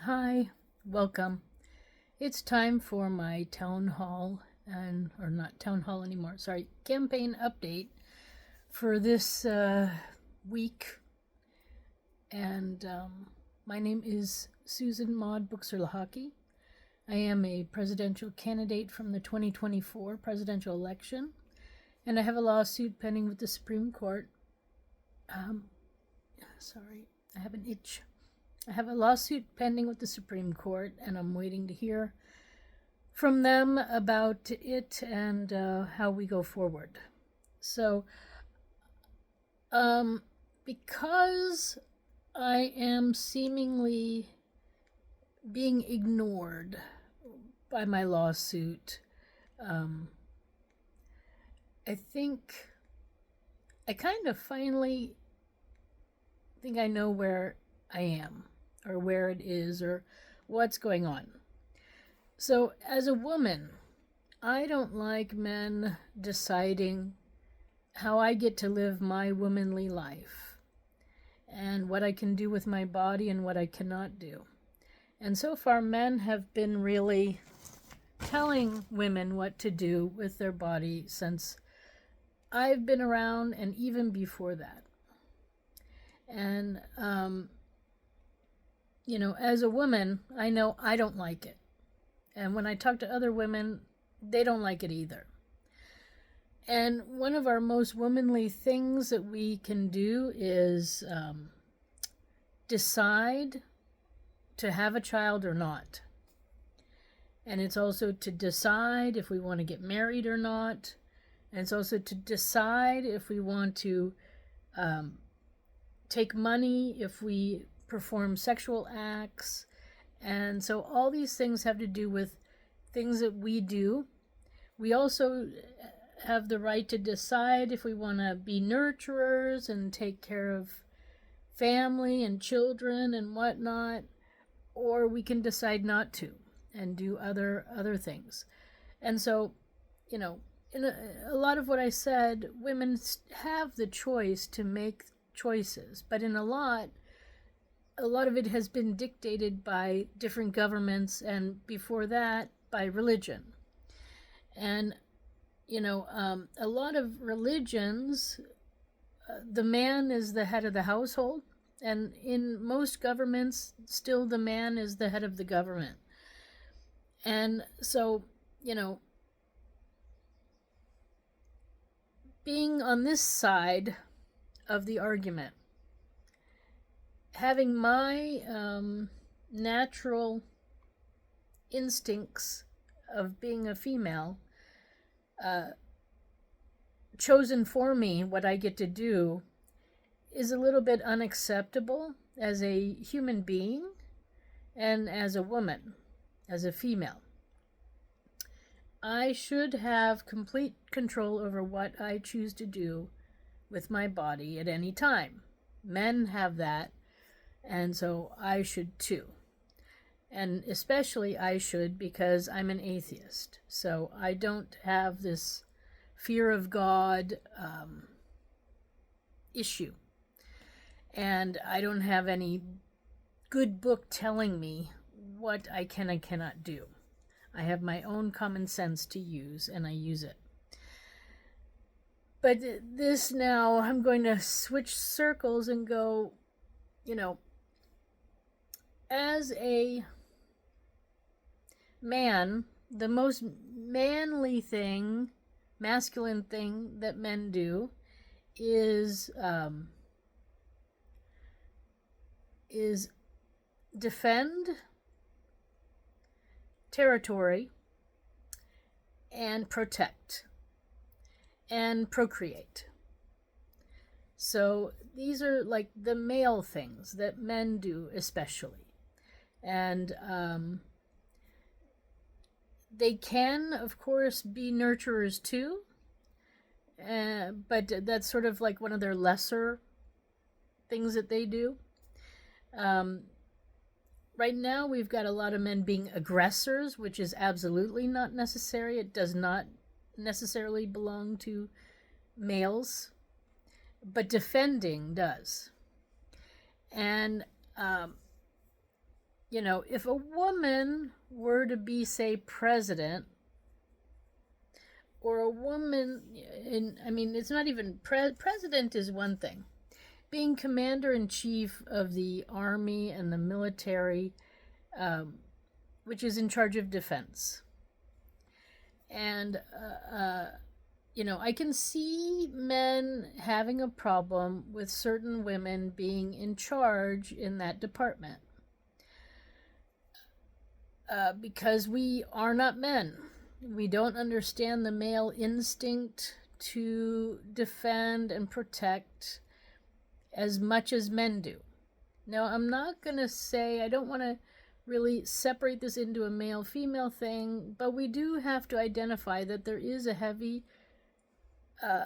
Hi, welcome. It's time for my town hall, or not town hall anymore, sorry, campaign update for this week. And my name is Susan Maud Buchser-Lochocki. I am a presidential candidate from the 2024 presidential election, and I have a lawsuit pending with the Supreme Court. Sorry, I have an itch. I have a lawsuit pending with the Supreme Court, and I'm waiting to hear from them about it and how we go forward. So, because I am seemingly being ignored by my lawsuit, I think I kind of finally think I know where I am, or where it is, or what's going on. So, as a woman, I don't like men deciding how I get to live my womanly life and what I can do with my body and what I cannot do. And so far, men have been really telling women what to do with their body since I've been around and even before that. And, as a woman, I know I don't like it. And when I talk to other women, they don't like it either. And one of our most womanly things that we can do is decide to have a child or not. And it's also to decide if we want to get married or not. And it's also to decide if we want to take money, if we perform sexual acts. And so all these things have to do with things that we do. We also have the right to decide if we want to be nurturers and take care of family and children and whatnot, or we can decide not to and do other things. And so, in a lot of what I said, women have the choice to make choices, but in a lot of it has been dictated by different governments, and before that by religion. And a lot of religions, the man is the head of the household, and in most governments still the man is the head of the government. And so, being on this side of the argument, having my natural instincts of being a female chosen for me, what I get to do, is a little bit unacceptable as a human being and as a woman, as a female. I should have complete control over what I choose to do with my body at any time. Men have that, and so I should too. And especially I should because I'm an atheist. So I don't have this fear of God issue. And I don't have any good book telling me what I can and cannot do. I have my own common sense to use, and I use it. But this now, I'm going to switch circles and go, as a man, the most manly thing, masculine thing that men do is defend territory and protect and procreate. So these are like the male things that men do especially. And they can, of course, be nurturers too, but that's sort of like one of their lesser things that they do. Right now, we've got a lot of men being aggressors, which is absolutely not necessary. It does not necessarily belong to males, but defending does. And if a woman were to be, say, president, or a woman it's not even president is one thing. Being commander in chief of the army and the military, which is in charge of defense. And, I can see men having a problem with certain women being in charge in that department. Because we are not men. We don't understand the male instinct to defend and protect as much as men do. Now, I'm not going to say, I don't want to really separate this into a male-female thing, but we do have to identify that there is a heavy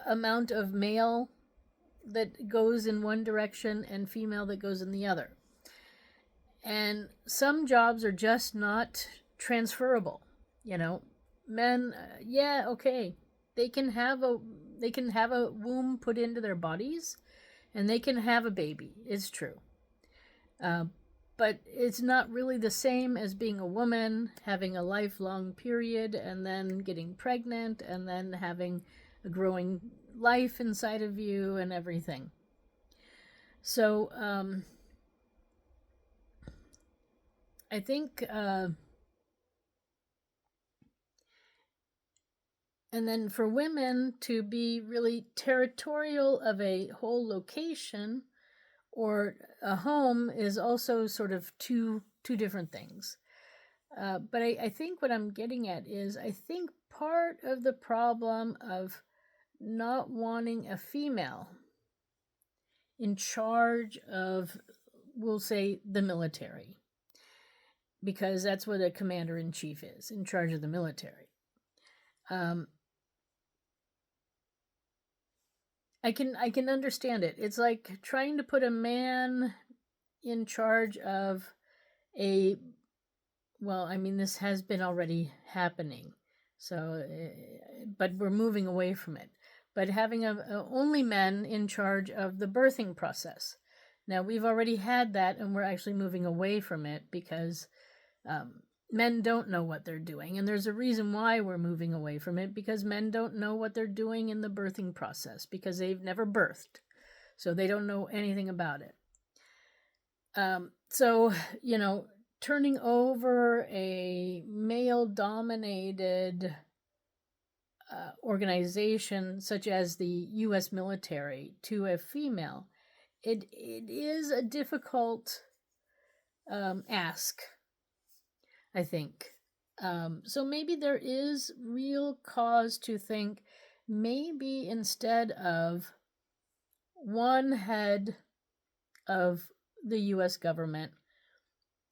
amount of male that goes in one direction and female that goes in the other. And some jobs are just not transferable. Men, okay, they can have a womb put into their bodies, and they can have a baby. It's true. But it's not really the same as being a woman, having a lifelong period, and then getting pregnant, and then having a growing life inside of you and everything. So, I think, and then for women to be really territorial of a whole location or a home is also sort of two different things. But I think what I'm getting at is, I think part of the problem of not wanting a female in charge of, we'll say, the military, because that's what a commander-in-chief is, in charge of the military. I can understand it. It's like trying to put a man in charge of this has been already happening. So, but we're moving away from it. But having only men in charge of the birthing process. Now, we've already had that, and we're actually moving away from it because men don't know what they're doing. And there's a reason why we're moving away from it, because men don't know what they're doing in the birthing process because they've never birthed. So they don't know anything about it. So, turning over a male-dominated organization such as the U.S. military to a female, it is a difficult ask, I think. So maybe there is real cause to think maybe instead of one head of the U.S. government,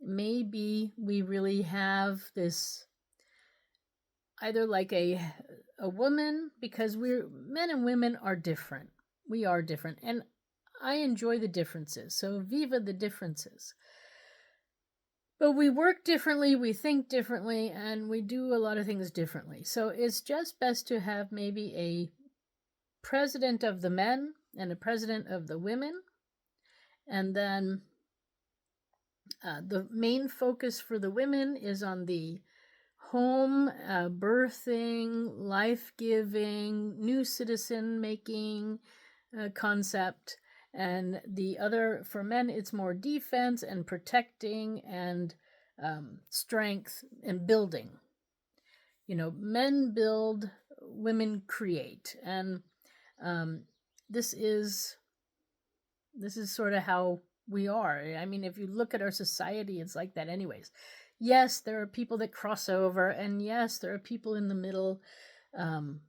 maybe we really have this either like a woman, because men and women are different. We are different. And I enjoy the differences. So viva the differences. But we work differently, we think differently, and we do a lot of things differently. So it's just best to have maybe a president of the men and a president of the women. And then the main focus for the women is on the home, birthing, life-giving, new citizen-making concept. And the other, for men, it's more defense and protecting and strength and building. Men build, women create. And this is sort of how we are. I mean, if you look at our society, it's like that anyways. Yes, there are people that cross over, and yes, there are people in the middle, and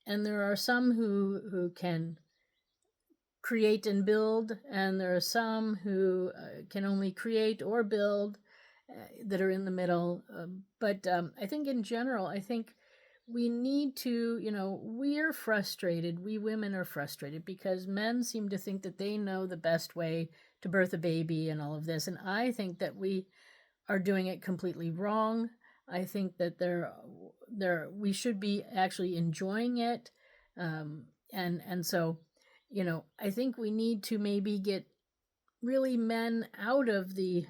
there are some who can create and build, and there are some who can only create or build that are in the middle. But I think in general, I think we need to, we're frustrated. We women are frustrated because men seem to think that they know the best way to birth a baby and all of this. And I think that we are doing it completely wrong. I think that we should be actually enjoying it. And so, I think we need to maybe get really men out of the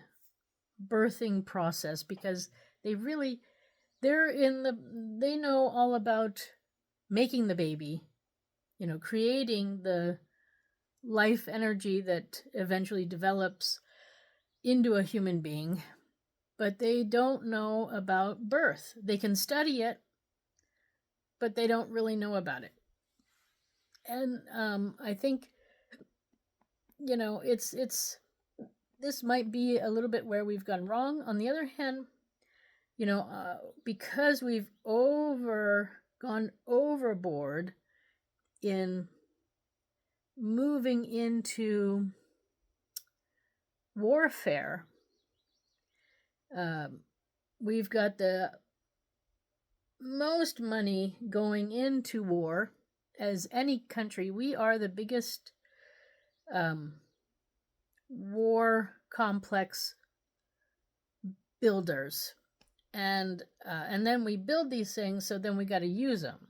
birthing process, because they know all about making the baby, creating the life energy that eventually develops into a human being, but they don't know about birth. They can study it, but they don't really know about it. And I think, it's this might be a little bit where we've gone wrong. On the other hand, because we've gone overboard in moving into warfare, we've got the most money going into war as any country. We are the biggest war complex builders, and then we build these things, so then we got to use them.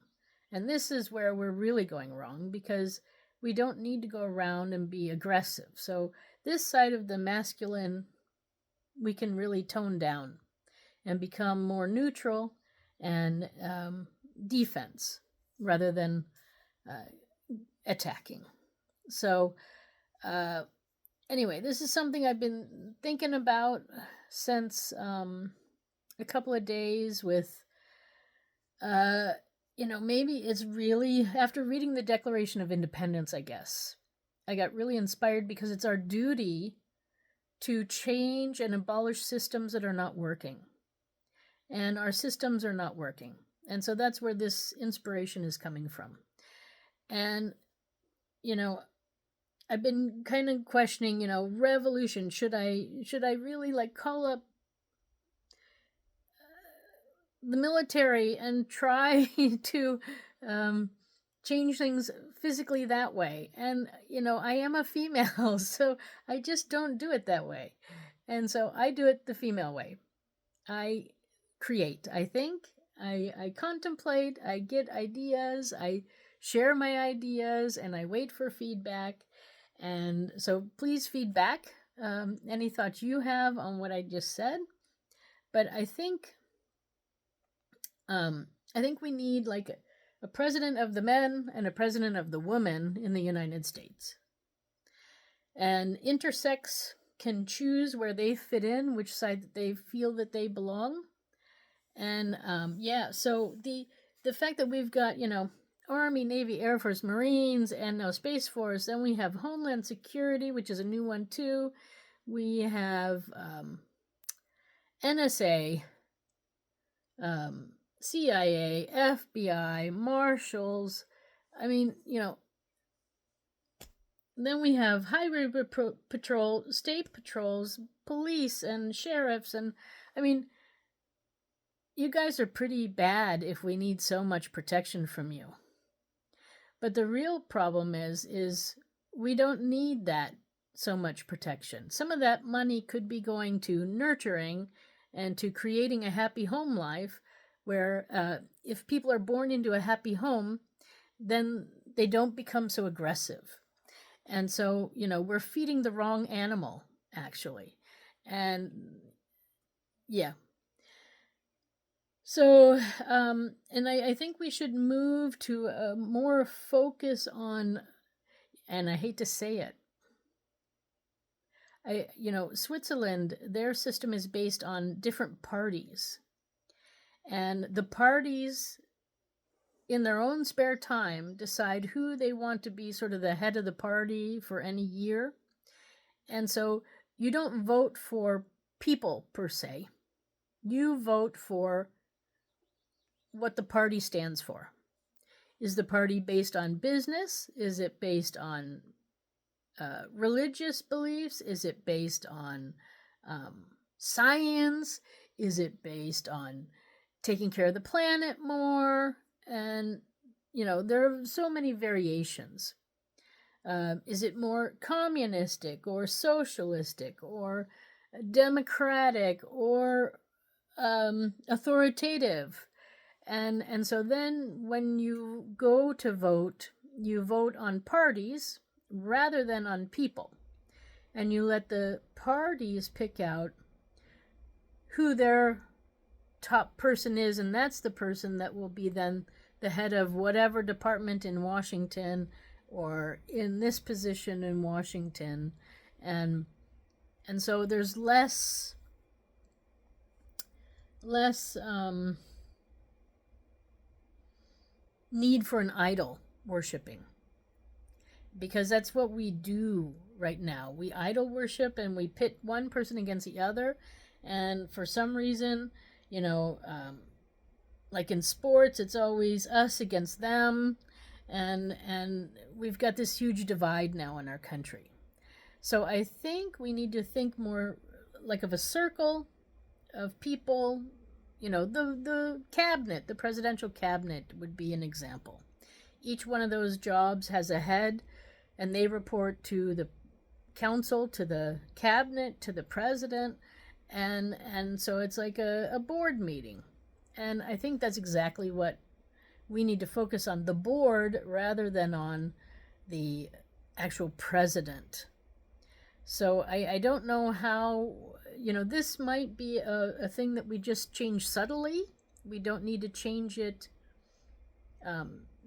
And this is where we're really going wrong, because we don't need to go around and be aggressive. So this side of the masculine, we can really tone down and become more neutral and defense rather than attacking. So anyway, this is something I've been thinking about since a couple of days with, maybe it's really, after reading the Declaration of Independence, I guess, I got really inspired, because it's our duty to change and abolish systems that are not working. And our systems are not working. And so that's where this inspiration is coming from. And, I've been kind of questioning, revolution. Should I really call up the military and try to change things physically that way? And, I am a female, so I just don't do it that way. And so I do it the female way. I create, I think. I contemplate, I get ideas, I share my ideas, and I wait for feedback. And so please feedback any thoughts you have on what I just said. But I think we need a president of the men and a president of the women in the United States. And intersex can choose where they fit in, which side that they feel that they belong. And so the fact that we've got, Army, Navy, Air Force, Marines, and now Space Force, then we have Homeland Security, which is a new one too. We have NSA, CIA, FBI, Marshals. I mean, then we have Highway Patrol, state patrols, police, and sheriffs. And I mean, you guys are pretty bad if we need so much protection from you. But the real problem is we don't need that so much protection. Some of that money could be going to nurturing and to creating a happy home life, where if people are born into a happy home, then they don't become so aggressive. And so, we're feeding the wrong animal, actually. And yeah. So, and I think we should move to a more focus on, and I hate to say it, Switzerland, their system is based on different parties. And the parties, in their own spare time, decide who they want to be sort of the head of the party for any year. And so you don't vote for people, per se. You vote for what the party stands for. Is the party based on business? Is it based on religious beliefs? Is it based on science? Is it based on taking care of the planet more? And, there are so many variations. Is it more communistic or socialistic or democratic or authoritative? And so then when you go to vote, you vote on parties rather than on people. And you let the parties pick out who their top person is, and that's the person that will be then the head of whatever department in Washington or in this position in Washington. And so there's less need for an idol worshiping, because that's what we do right now. We idol worship and we pit one person against the other, and for some reason, like in sports, it's always us against them, and we've got this huge divide now in our country. So I think we need to think more like of a circle of people. The cabinet, the presidential cabinet would be an example. Each one of those jobs has a head, and they report to the council, to the cabinet, to the president, and so it's like a board meeting. And I think that's exactly what we need to focus on, the board rather than on the actual president. So I don't know how, this might be a thing that we just change subtly. We don't need to change it.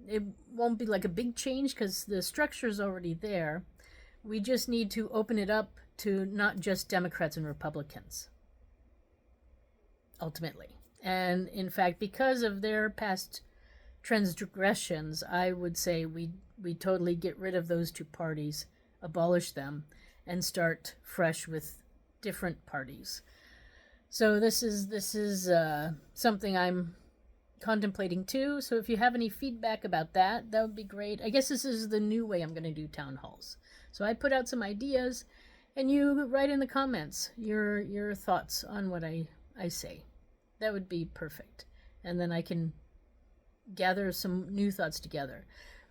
It won't be like a big change because the structure is already there. We just need to open it up to not just Democrats and Republicans, ultimately. And in fact, because of their past transgressions, I would say we totally get rid of those two parties, abolish them, and start fresh with different parties. So this is something I'm contemplating too. So if you have any feedback about that would be great. I guess this is the new way I'm going to do town halls. So I put out some ideas, and you write in the comments your thoughts on what I say. That would be perfect. And then I can gather some new thoughts together.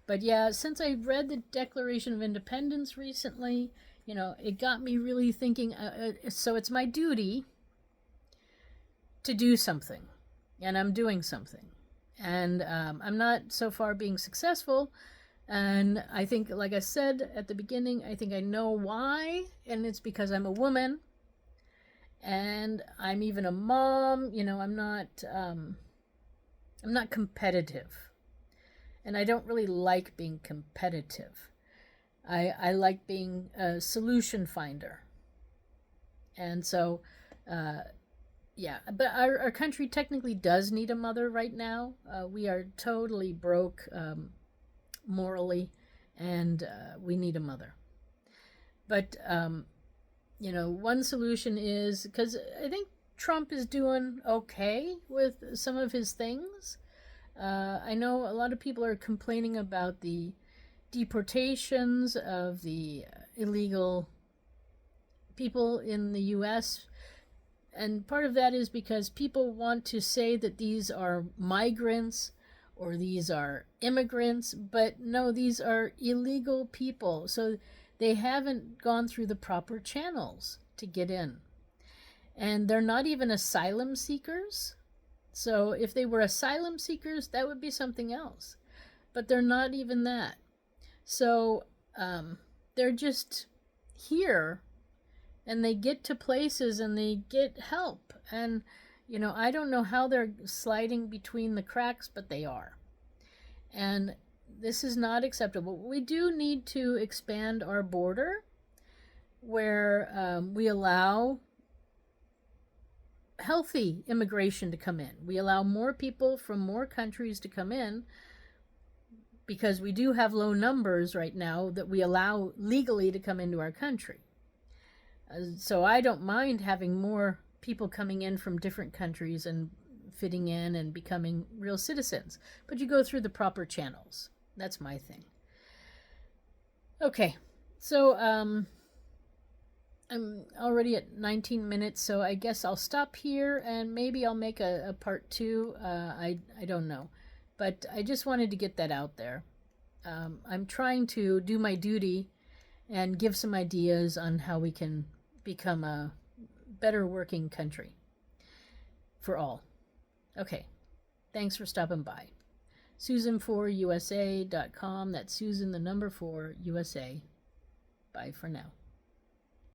But yeah, since I read the Declaration of Independence recently, it got me really thinking, so it's my duty to do something, and I'm doing something. And I'm not so far being successful, and I think, like I said at the beginning, I think I know why, and it's because I'm a woman, and I'm even a mom. I'm not competitive, and I don't really like being competitive. I like being a solution finder. And so, yeah, but our country technically does need a mother right now. We are totally broke morally, and we need a mother. But, one solution is, because I think Trump is doing okay with some of his things. I know a lot of people are complaining about the deportations of the illegal people in the U.S., and part of that is because people want to say that these are migrants or these are immigrants, but no, these are illegal people. So they haven't gone through the proper channels to get in. And they're not even asylum seekers. So if they were asylum seekers, that would be something else. But they're not even that. So they're just here, and they get to places and they get help. And, I don't know how they're sliding between the cracks, but they are. And this is not acceptable. We do need to expand our border where we allow healthy immigration to come in. We allow more people from more countries to come in, because we do have low numbers right now that we allow legally to come into our country. So I don't mind having more people coming in from different countries and fitting in and becoming real citizens. But you go through the proper channels. That's my thing. Okay, so I'm already at 19 minutes, so I guess I'll stop here, and maybe I'll make a part 2. I don't know. But I just wanted to get that out there. I'm trying to do my duty and give some ideas on how we can become a better working country for all. Okay, thanks for stopping by. Susan4USA.com. That's Susan, the number 4, USA. Bye for now.